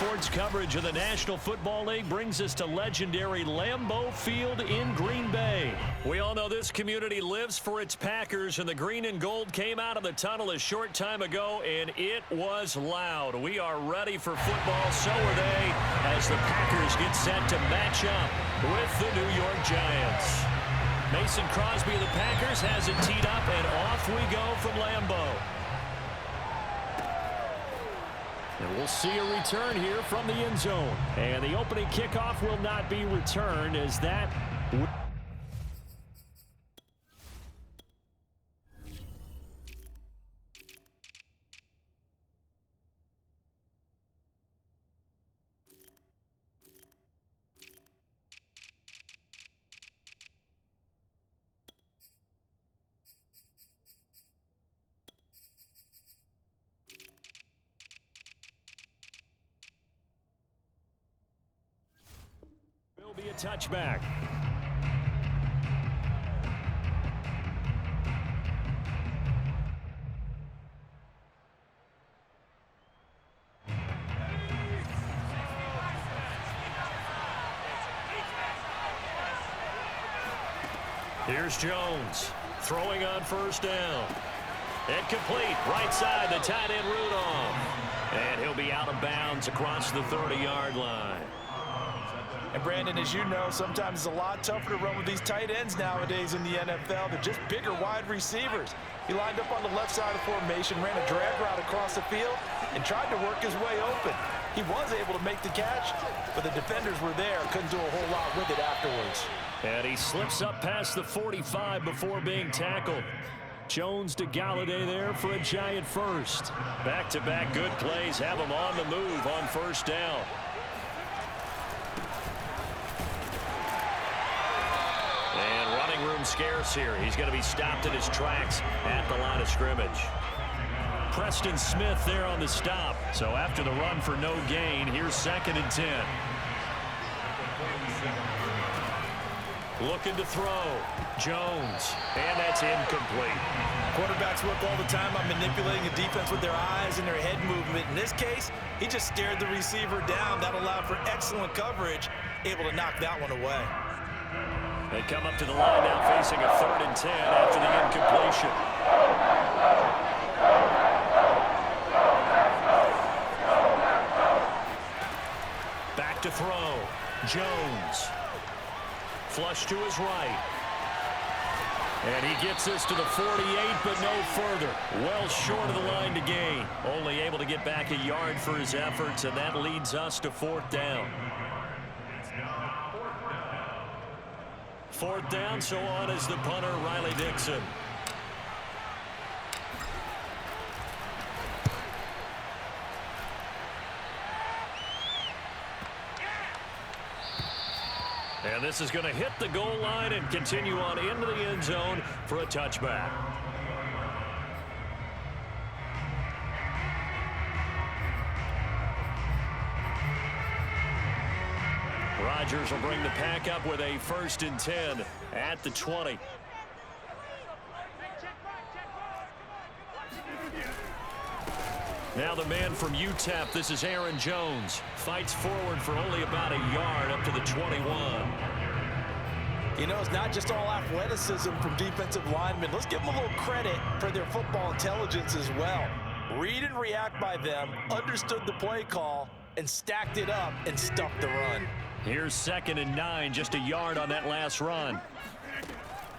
sports coverage of the National Football League brings us to legendary Lambeau Field in Green Bay. We all know this community lives for its Packers, and the green and gold came out of the tunnel a short time ago, and it was loud. We are ready for football, so are they, as the Packers get set to match up with the New York Giants. Mason Crosby of the Packers has it teed up, and off we go from Lambeau. And we'll see a return here from the end zone. And the opening kickoff will not be returned as that... Will be a touchback. Here's Jones throwing on first down. Incomplete. Right side, the tight end Rudolph. And he'll be out of bounds across the 30-yard line. And Brandon, as you know, sometimes it's a lot tougher to run with these tight ends nowadays in the NFL. They're just bigger wide receivers. He lined up on the left side of formation, ran a drag route across the field, and tried to work his way open. He was able to make the catch, but the defenders were there, couldn't do a whole lot with it afterwards. And he slips up past the 45 before being tackled. Jones to Galladay there for a Giant first. Back-to-back good plays have him on the move on first down. And running room scarce here. He's going to be stopped in his tracks at the line of scrimmage. Preston Smith there on the stop. So after the run for no gain, here's 2nd and 10. Looking to throw. Jones. And that's incomplete. Quarterbacks work all the time on manipulating the defense with their eyes and their head movement. In this case, he just stared the receiver down. That allowed for excellent coverage, able to knock that one away. They come up to the line now facing a 3rd and 10 after the incompletion. Back to throw. Jones. Flush to his right. And he gets us to the 48, but no further. Well short of the line to gain. Only able to get back a yard for his efforts, and that leads us to 4th down. 4th down, so on is the punter, Riley Dixon. And this is going to hit the goal line and continue on into the end zone for a touchback. Rodgers will bring the pack up with a 1st and 10 at the 20. Now the man from UTEP, this is Aaron Jones. Fights forward for only about a yard up to the 21. You know, it's not just all athleticism from defensive linemen. Let's give them a little credit for their football intelligence as well. Read and react by them, understood the play call, and stacked it up and stuffed the run. Here's 2nd and 9, just a yard on that last run.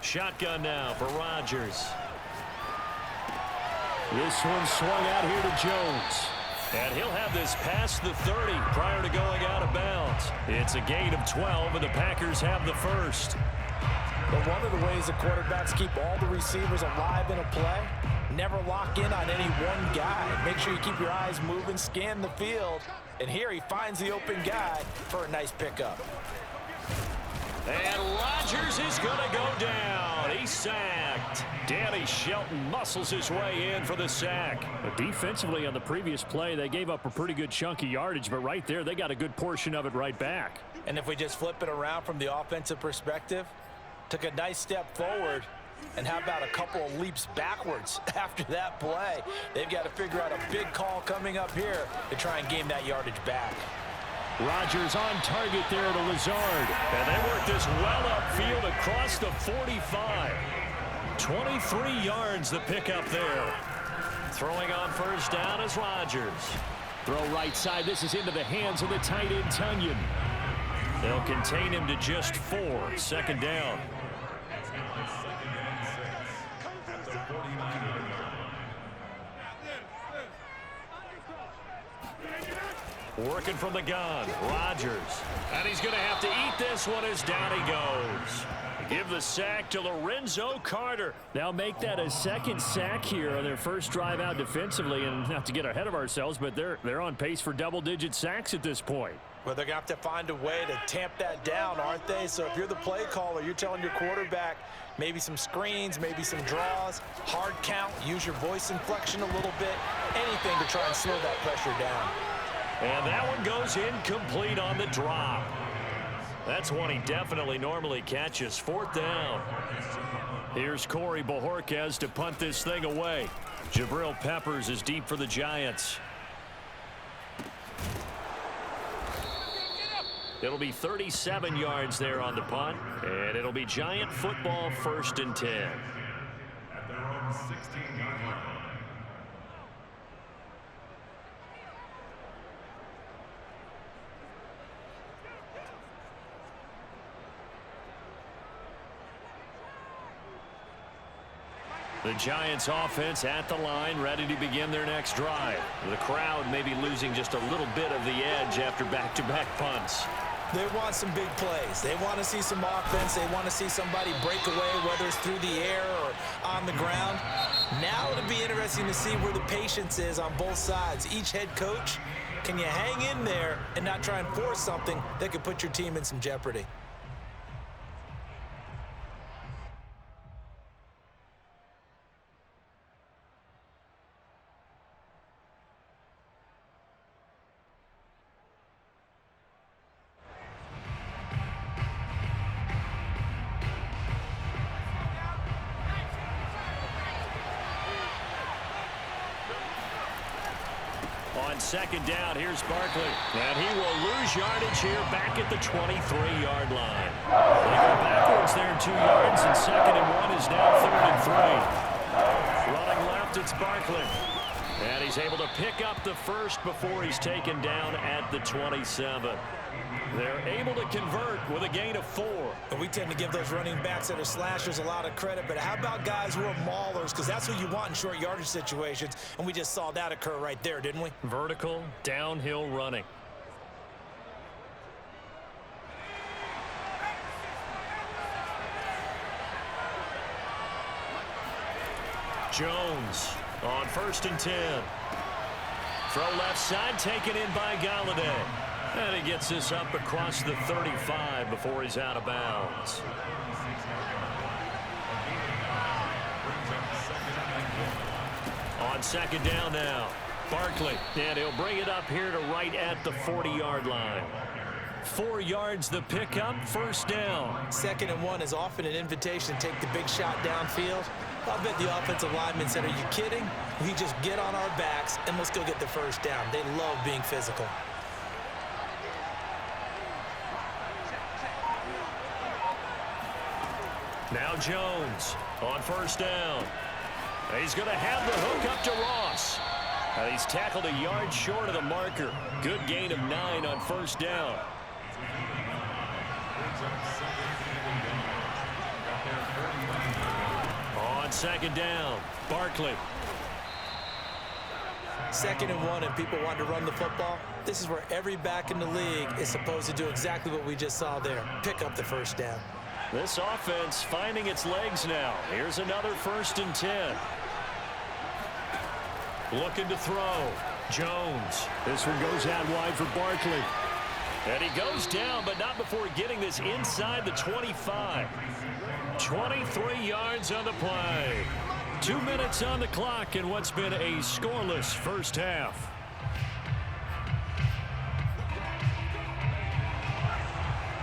Shotgun now for Rodgers. This one swung out here to Jones. And he'll have this past the 30 prior to going out of bounds. It's a gain of 12, and the Packers have the first. But one of the ways the quarterbacks keep all the receivers alive in a play, never lock in on any one guy. Make sure you keep your eyes moving, scan the field. And here he finds the open guy for a nice pickup. And Rodgers is going to go down. He's sacked. Danny Shelton muscles his way in for the sack. But defensively on the previous play, they gave up a pretty good chunk of yardage, but right there, they got a good portion of it right back. And if we just flip it around from the offensive perspective, took a nice step forward, And how about a couple of leaps backwards after that play? They've got to figure out a big call coming up here to try and gain that yardage back. Rodgers on target there to Lazard. And they work this well upfield across the 45. 23 yards the pickup there. Throwing on first down is Rodgers. Throw right side. This is into the hands of the tight end, Tunyon. They'll contain him to just 4. Second down. Working from the gun, Rodgers. And he's going to have to eat this one as down he goes. Give the sack to Lorenzo Carter. Now make that a second sack here on their first drive out defensively. And not to get ahead of ourselves, but they're on pace for double-digit sacks at this point. Well, they're going to have to find a way to tamp that down, aren't they? So if you're the play caller, you're telling your quarterback maybe some screens, maybe some draws, hard count, use your voice inflection a little bit, anything to try and slow that pressure down. And that one goes incomplete on the drop. That's one he definitely normally catches. Fourth down. Here's Corey Bojorquez to punt this thing away. Jabril Peppers is deep for the Giants. It'll be 37 yards there on the punt, and it'll be Giant football, 1st and 10. At their own 16-yard line. The Giants offense at the line, ready to begin their next drive. The crowd may be losing just a little bit of the edge after back-to-back punts. They want some big plays. They want to see some offense. They want to see somebody break away, whether it's through the air or on the ground. Now it'll be interesting to see where the patience is on both sides. Each head coach, can you hang in there and not try and force something that could put your team in some jeopardy? On second down, here's Barkley. And he will lose yardage here back at the 23-yard line. They go backwards there 2 yards, and 2nd and 1 is now 3rd and 3. Running left, it's Barkley. And he's able to pick up the first before he's taken down at the 27. They're able to convert with a gain of 4. And we tend to give those running backs that are slashers a lot of credit, but how about guys who are maulers? Because that's who you want in short yardage situations, and we just saw that occur right there, didn't we? Vertical, downhill running. Jones on 1st and 10. Throw left side, taken in by Galladay. And he gets this up across the 35 before he's out of bounds. On 2nd down now, Barkley. And he'll bring it up here to right at the 40-yard line. 4 yards the pickup, 1st down. 2nd and 1 is often an invitation to take the big shot downfield. I bet the offensive lineman said, are you kidding? We just get on our backs and let's go get the 1st down. They love being physical. Now Jones on 1st down. He's going to have the hook up to Ross. He's tackled a yard short of the marker. Good gain of 9 on 1st down. On 2nd down, Barkley. 2nd and 1 and people want to run the football. This is where every back in the league is supposed to do exactly what we just saw there. Pick up the 1st down. This offense finding its legs now. Here's another 1st and 10. Looking to throw. Jones. This one goes out wide for Barkley. And he goes down, but not before getting this inside the 25. 23 yards on the play. 2 minutes on the clock in what's been a scoreless first half.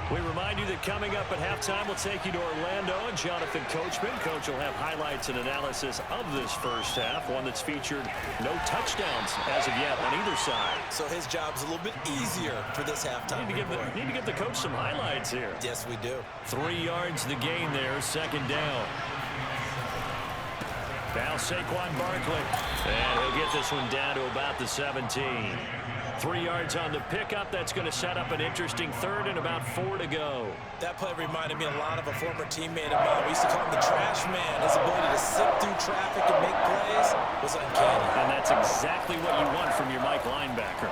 We remind you that coming up at halftime, we'll take you to Orlando and Jonathan Coachman. Coach will have highlights and analysis of this first half, one that's featured no touchdowns as of yet on either side. So his job's a little bit easier for this halftime. Need to give the coach some highlights here. Yes, we do. 3 yards the gain there, second down. Now Saquon Barkley. And he'll get this one down to about the 17. 3 yards on the pickup. That's going to set up an interesting third and about 4 to go. That play reminded me a lot of a former teammate of mine. We used to call him the trash man. His ability to sift through traffic and make plays was uncanny. And that's exactly what you want from your Mike linebacker.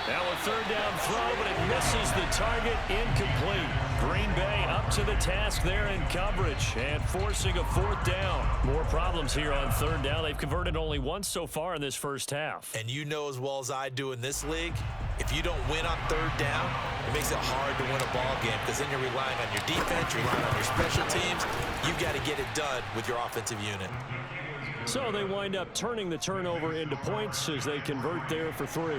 Now a third down throw, but it misses the target, incomplete. Green Bay up to the task there in coverage and forcing a fourth down. More problems here on third down. They've converted only once so far in this first half. And you know as well as I do in this league, if you don't win on third down, it makes it hard to win a ball game because then you're relying on your defense, you're relying on your special teams. You've got to get it done with your offensive unit. So they wind up turning the turnover into points as they convert there for 3.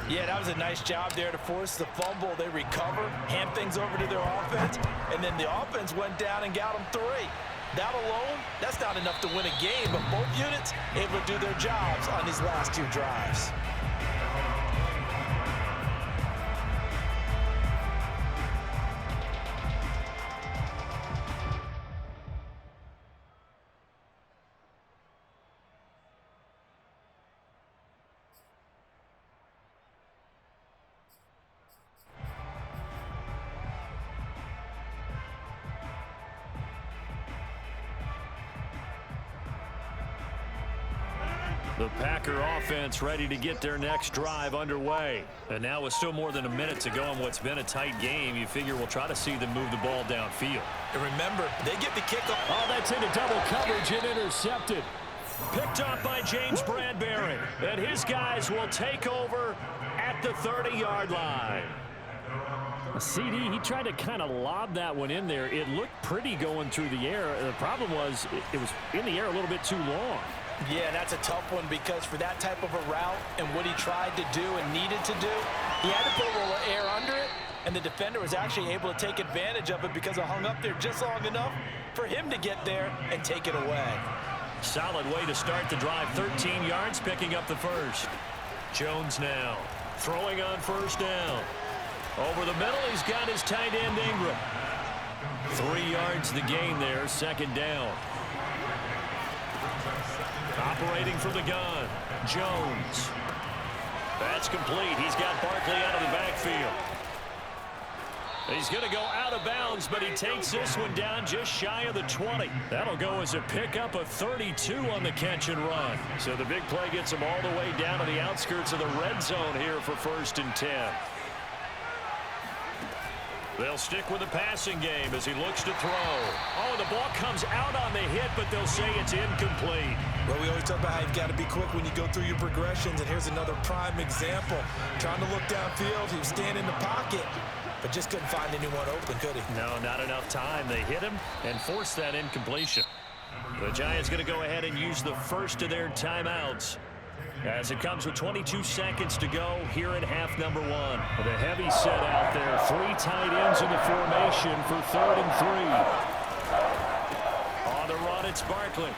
Yeah, that was a nice job there to force the fumble. They recover, hand things over to their offense, and then the offense went down and got them 3. That alone, that's not enough to win a game, but both units able to do their jobs on these last 2 drives. The Packer offense ready to get their next drive underway. And now with still more than a minute to go in what's been a tight game, you figure we'll try to see them move the ball downfield. And remember, they get the kickoff. Oh, that's into double coverage and intercepted. Picked off by James Bradbury. And his guys will take over at the 30-yard line. CD, he tried to kind of lob that one in there. It looked pretty going through the air. The problem was it was in the air a little bit too long. Yeah, that's a tough one because for that type of a route and what he tried to do and needed to do, he had to put a little air under it, and the defender was actually able to take advantage of it because it hung up there just long enough for him to get there and take it away. Solid way to start the drive. 13 yards, picking up the first. Jones now throwing on first down. Over the middle, he's got his tight end Ingram. 3 yards the gain there, second down. Operating from the gun, Jones. That's complete. He's got Barkley out of the backfield. He's going to go out of bounds, but he takes this one down just shy of the 20. That'll go as a pickup of 32 on the catch and run. So the big play gets him all the way down to the outskirts of the red zone here for 1st and 10. They'll stick with the passing game as he looks to throw. Oh, the ball comes out on the hit, but they'll say it's incomplete. Well, we always talk about how you've got to be quick when you go through your progressions, and here's another prime example. Trying to look downfield, he was standing in the pocket, but just couldn't find anyone open, could he? No, not enough time. They hit him and forced that incompletion. The Giants going to go ahead and use the first of their timeouts as it comes with 22 seconds to go here in half number 1. The heavy set out there. 3 tight ends in the formation for 3rd and 3. On the run, it's Barkley.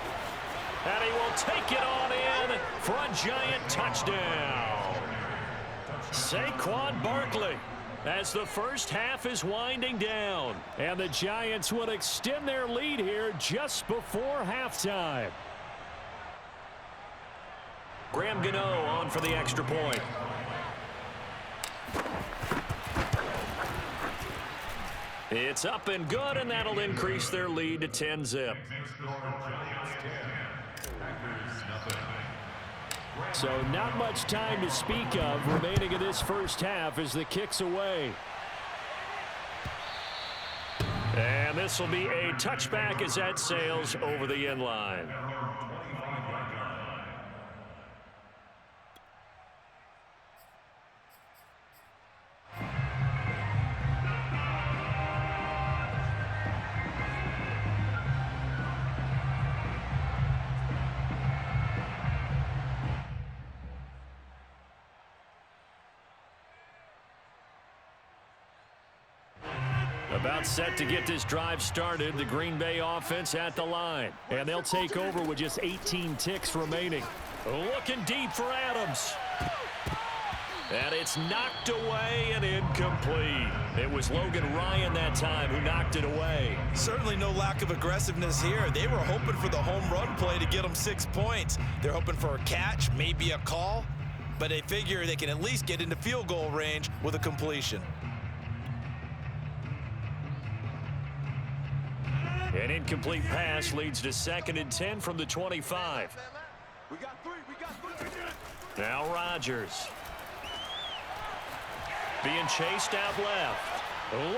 And he will take it on in for a Giant touchdown. Saquon Barkley as the first half is winding down. And the Giants will extend their lead here just before halftime. Graham Gano on for the extra point. It's up and good, and that'll increase their lead to 10-zip. So not much time to speak of remaining in this first half as the kick's away. And this will be a touchback as that sails over the end line. About set to get this drive started, the Green Bay offense at the line. And they'll take over with just 18 ticks remaining. Looking deep for Adams. And it's knocked away and incomplete. It was Logan Ryan that time who knocked it away. Certainly no lack of aggressiveness here. They were hoping for the home run play to get them 6 points. They're hoping for a catch, maybe a call, but they figure they can at least get into field goal range with a completion. An incomplete pass leads to 2nd and 10 from the 25. We got three. Now Rodgers. Being chased out left.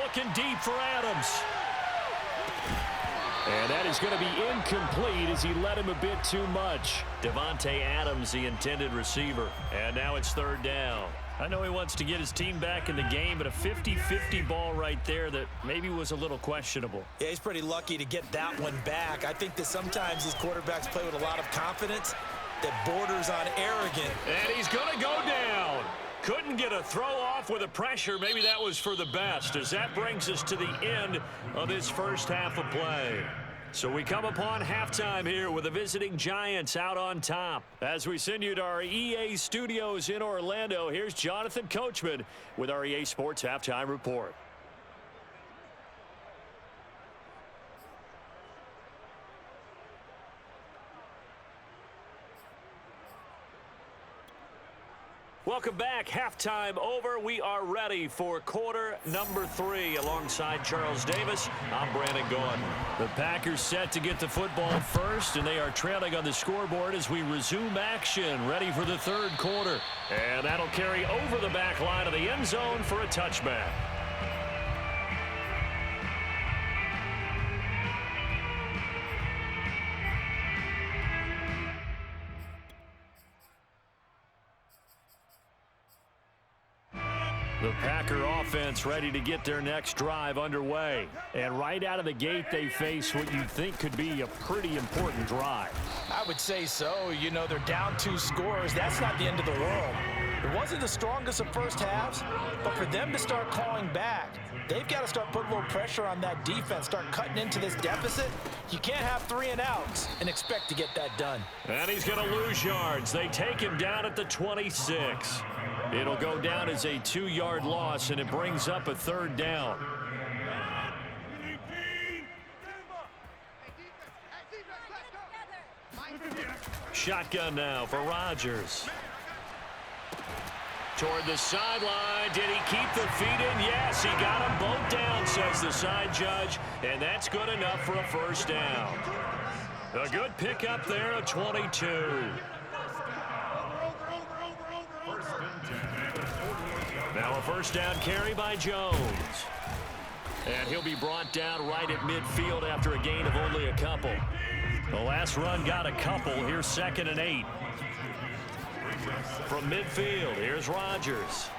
Looking deep for Adams. And that is going to be incomplete as he led him a bit too much. Devontae Adams, the intended receiver. And now it's 3rd down. I know he wants to get his team back in the game, but a 50-50 ball right there that maybe was a little questionable. Yeah, he's pretty lucky to get that one back. I think that sometimes these quarterbacks play with a lot of confidence that borders on arrogant. And he's going to go down. Couldn't get a throw off with the pressure. Maybe that was for the best, as that brings us to the end of this first half of play. So we come upon halftime here with the visiting Giants out on top. As we send you to our EA studios in Orlando, here's Jonathan Coachman with our EA Sports Halftime Report. Welcome back. Halftime over. We are ready for quarter number 3. Alongside Charles Davis, I'm Brandon Gordon. The Packers set to get the football first, and they are trailing on the scoreboard as we resume action, ready for the 3rd quarter. And that'll carry over the back line of the end zone for a touchback. The Packer offense ready to get their next drive underway. And right out of the gate, they face what you'd think could be a pretty important drive. I would say so. You know, they're down 2 scores. That's not the end of the world. It wasn't the strongest of first halves, but for them to start clawing back, they've got to start putting a little pressure on that defense, start cutting into this deficit. You can't have 3 and outs and expect to get that done. And he's going to lose yards. They take him down at the 26. It'll go down as a 2-yard loss, and it brings up a 3rd down. Shotgun now for Rodgers. Toward the sideline. Did he keep the feet in? Yes, he got them both down, says the side judge, and that's good enough for a 1st down. A good pickup there, a 22. Now a 1st down carry by Jones. And he'll be brought down right at midfield after a gain of only a couple. The last run got a couple. Here's 2nd and 8. From midfield, here's Rodgers.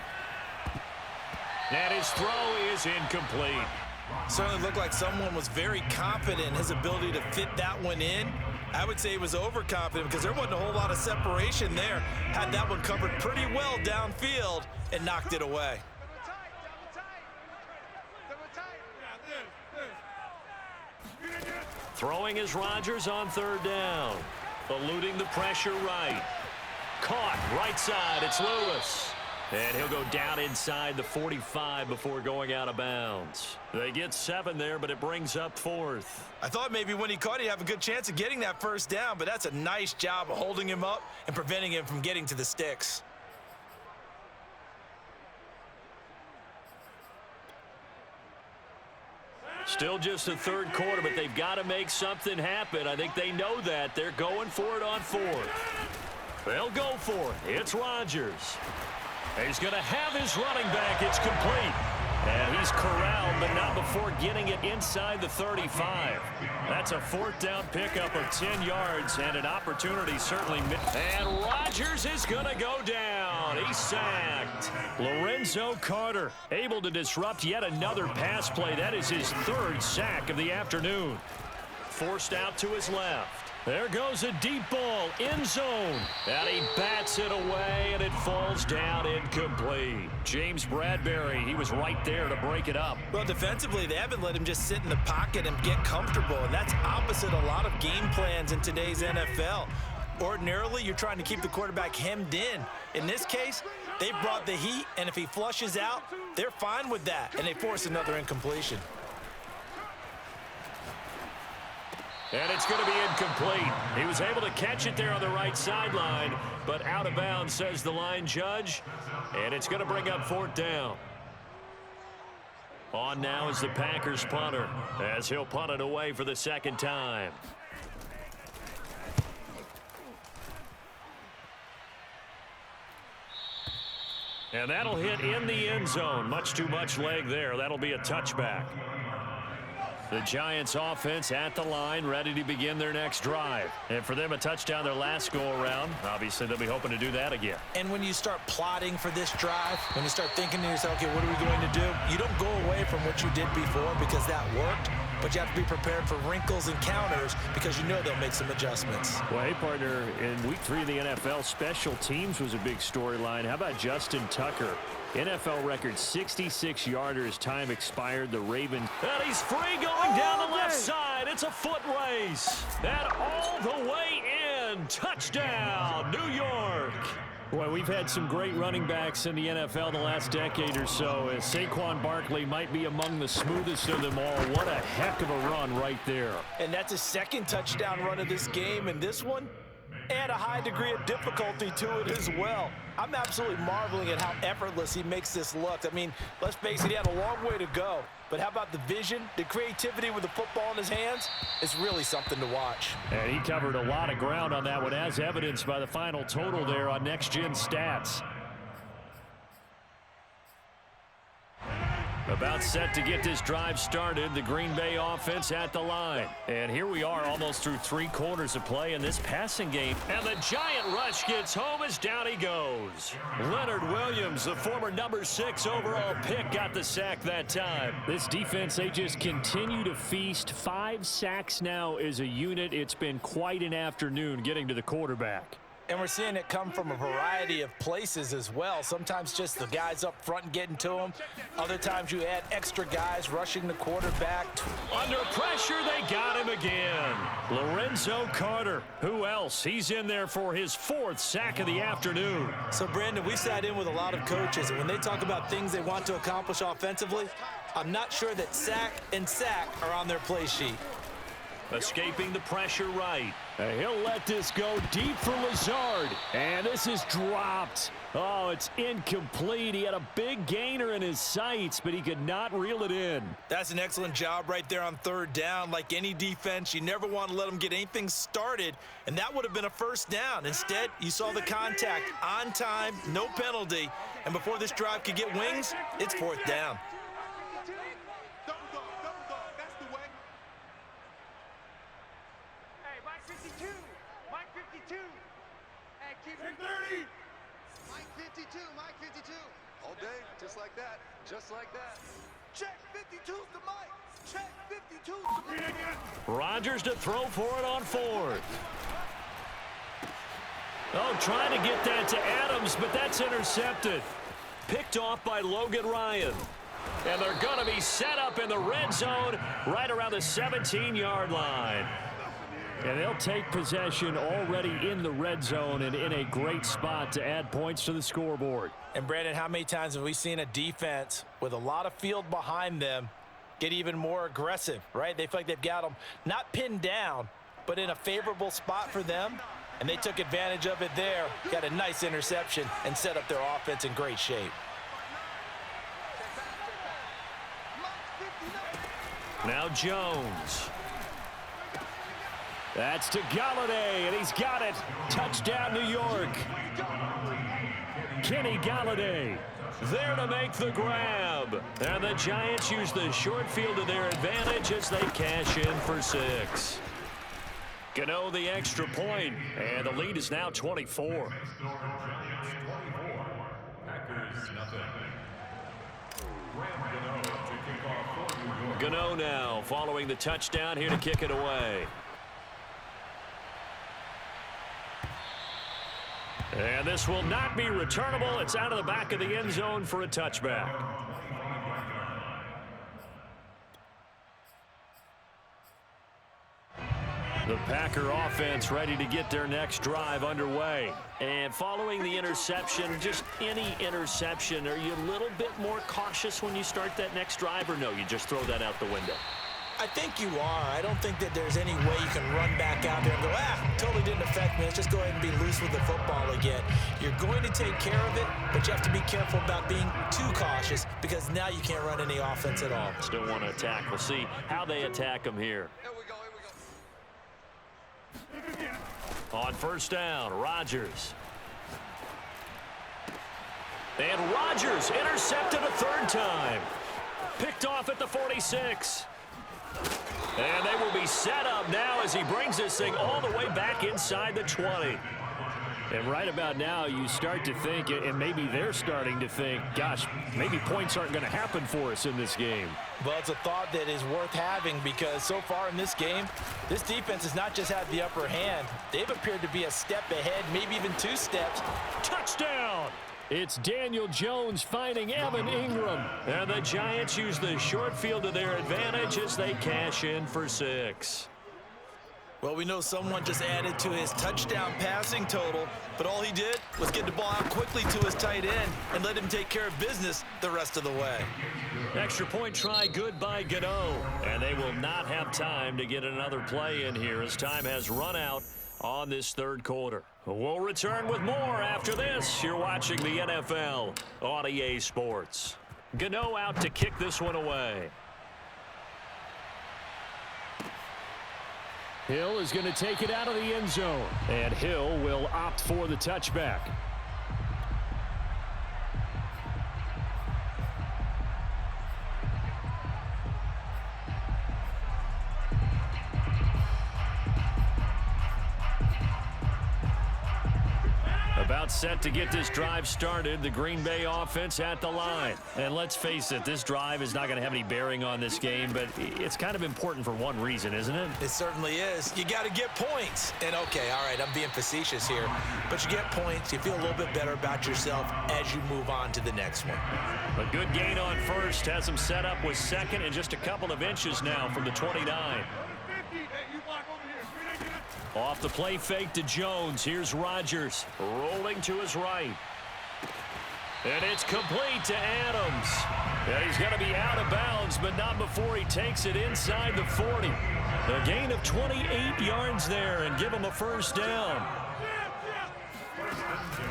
And his throw is incomplete. Certainly looked like someone was very confident in his ability to fit that one in. I would say he was overconfident because there wasn't a whole lot of separation there. Had that one covered pretty well downfield and knocked it away. Throwing is Rodgers on 3rd down. Eluding the pressure right. Caught right side. It's Lewis. And he'll go down inside the 45 before going out of bounds. They get 7 there, but it brings up 4th. I thought maybe when he caught, he'd have a good chance of getting that 1st down, but that's a nice job of holding him up and preventing him from getting to the sticks. Still just the 3rd quarter, but they've got to make something happen. I think they know that. They're going for it on 4th. They'll go for it. It's Rodgers. He's going to have his running back. It's complete. And he's corralled, but not before getting it inside the 35. That's a 4th down pickup of 10 yards and an opportunity certainly. And Rodgers is going to go down. He's sacked. Lorenzo Carter able to disrupt yet another pass play. That is his 3rd sack of the afternoon. Forced out to his left. There goes a deep ball, end zone. And he bats it away, and it falls down incomplete. James Bradbury, he was right there to break it up. Well, defensively, they haven't let him just sit in the pocket and get comfortable, and that's opposite a lot of game plans in today's NFL. Ordinarily, you're trying to keep the quarterback hemmed in. In this case, they brought the heat, and if he flushes out, they're fine with that, and they force another incompletion. And it's going to be incomplete. He was able to catch it there on the right sideline, but out of bounds, says the line judge. And it's going to bring up 4th down. On now is the Packers punter, as he'll punt it away for the 2nd time. And that'll hit in the end zone. Much too much leg there. That'll be a touchback. The Giants offense at the line, ready to begin their next drive. And for them, a touchdown their last go-around. Obviously, they'll be hoping to do that again. And when you start plotting for this drive, when you start thinking to yourself, okay, what are we going to do? You don't go away from what you did before because that worked, but you have to be prepared for wrinkles and counters because you know they'll make some adjustments. Well, hey, partner, in Week 3 of the NFL, special teams was a big storyline. How about Justin Tucker? NFL record 66-yarder as time expired. The Ravens. And he's free going down the left side. It's a foot race. And all the way in. Touchdown, New York. Boy, we've had some great running backs in the NFL the last decade or so. As Saquon Barkley might be among the smoothest of them all. What a heck of a run right there. And that's his 2nd touchdown run of this game. And this one, add a high degree of difficulty to it as well. I'm absolutely marveling at how effortless he makes this look. I mean, let's face it, he had a long way to go. But how about the vision, the creativity with the football in his hands? It's really something to watch. And he covered a lot of ground on that one, as evidenced by the final total there on Next Gen Stats. About set to get this drive started, the Green Bay offense at the line. And here we are almost through 3 quarters of play in this passing game. And the giant rush gets home as down he goes. Leonard Williams, the former number 6 overall pick, got the sack that time. This defense, they just continue to feast. 5 sacks now as a unit. It's been quite an afternoon getting to the quarterback. And we're seeing it come from a variety of places as well. Sometimes just the guys up front and getting to them. Other times you add extra guys rushing the quarterback. Under pressure, they got him again. Lorenzo Carter. Who else? He's in there for his 4th sack of the afternoon. So, Brandon, we sat in with a lot of coaches, and when they talk about things they want to accomplish offensively, I'm not sure that sack and sack are on their play sheet. Escaping the pressure right. He'll let this go deep for Lazard. And this is dropped. Oh, it's incomplete. He had a big gainer in his sights, but he could not reel it in. That's an excellent job right there on 3rd down. Like any defense, you never want to let them get anything started, and that would have been a 1st down. Instead, you saw the contact on time, no penalty, and before this drive could get wings, it's 4th down. Just like that. Check 52's the mic. Check 52's the mic. Rodgers to throw for it on 4th. Oh, trying to get that to Adams, but that's intercepted. Picked off by Logan Ryan. And they're going to be set up in the red zone right around the 17-yard line. And they'll take possession already in the red zone and in a great spot to add points to the scoreboard. And, Brandon, how many times have we seen a defense with a lot of field behind them get even more aggressive, right? They feel like they've got them not pinned down, but in a favorable spot for them, and they took advantage of it there, got a nice interception, and set up their offense in great shape. Now Jones. That's to Galladay, and he's got it. Touchdown, New York. Kenny Galladay there to make the grab. And the Giants use the short field to their advantage as they cash in for 6. Gano the extra point, and the lead is now 24. Gano now following the touchdown here to kick it away. And this will not be returnable. It's out of the back of the end zone for a touchback. The Packer offense ready to get their next drive underway. And following the interception, just any interception, are you a little bit more cautious when you start that next drive, or no, you just throw that out the window? I think you are. I don't think that there's any way you can run back out there and go, totally didn't affect me. Let's just go ahead and be loose with the football again. You're going to take care of it, but you have to be careful about being too cautious because now you can't run any offense at all. Still want to attack. We'll see how they attack them here. Here we go. On first down, Rodgers. And Rodgers intercepted a third time. Picked off at the 46. And they will be set up now as he brings this thing all the way back inside the 20. And right about now, you start to think, and maybe they're starting to think, gosh, maybe points aren't going to happen for us in this game. Well, it's a thought that is worth having because so far in this game, this defense has not just had the upper hand. They've appeared to be a step ahead, maybe even 2 steps. Touchdown! It's Daniel Jones finding Evan Ingram. And the Giants use the short field to their advantage as they cash in for 6. Well, we know someone just added to his touchdown passing total, but all he did was get the ball out quickly to his tight end and let him take care of business the rest of the way. Extra point try good by Gano. And they will not have time to get another play in here as time has run out on this third quarter. We'll return with more after this. You're watching the NFL on EA Sports. Gano out to kick this one away. Hill is going to take it out of the end zone. And Hill will opt for the touchback. About set to get this drive started. The Green Bay offense at the line. And let's face it, this drive is not going to have any bearing on this game, but it's kind of important for one reason, isn't it? It certainly is. You got to get points. And okay, all right, I'm being facetious here, but you get points, you feel a little bit better about yourself as you move on to the next one. A good gain on first has him set up with second and just a couple of inches now from the 29. Off the play fake to Jones. Here's Rodgers rolling to his right. And it's complete to Adams. And he's going to be out of bounds, but not before he takes it inside the 40. A gain of 28 yards there and give him a first down.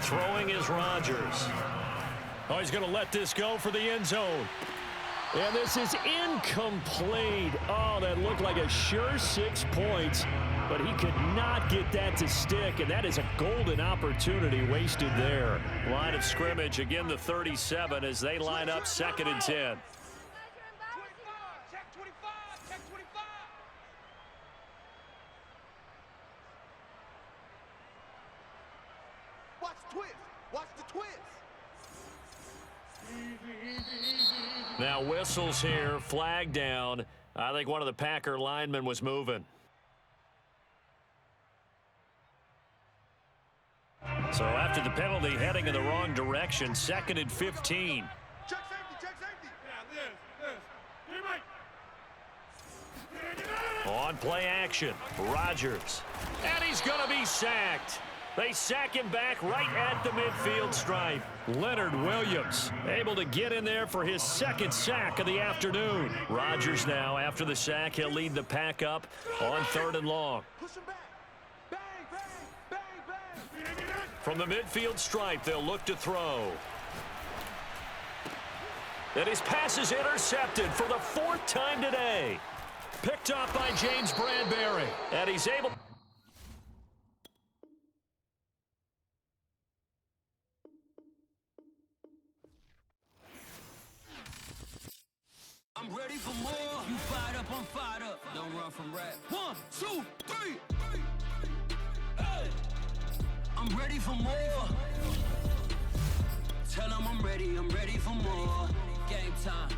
Throwing is Rodgers. Oh, he's going to let this go for the end zone. And this is incomplete. Oh, that looked like a sure 6 points. But he could not get that to stick, and that is a golden opportunity wasted there. Line of scrimmage, again the 37 as they line up 2nd and 10. 25, check 25, check 25. Watch the twist, watch the twist. Now whistles here, flag down. I think one of the Packer linemen was moving. So after the penalty, heading in the wrong direction, 2nd and 15. Check safety, check safety. On play action, Rodgers. And he's going to be sacked. They sack him back right at the midfield stripe. Leonard Williams able to get in there for his 2nd sack of the afternoon. Rodgers now, after the sack, he'll lead the Pack up on 3rd and long. Push him back. Bang, bang, bang, bang. From the midfield stripe, they'll look to throw. And his pass is intercepted for the 4th time today. Picked up by James Bradbury. And he's able... I'm ready for more. You fired up, I'm fired up. Don't run from rap. 1, 2, 3. Hey. I'm ready for more. Tell them I'm ready for more. Game time.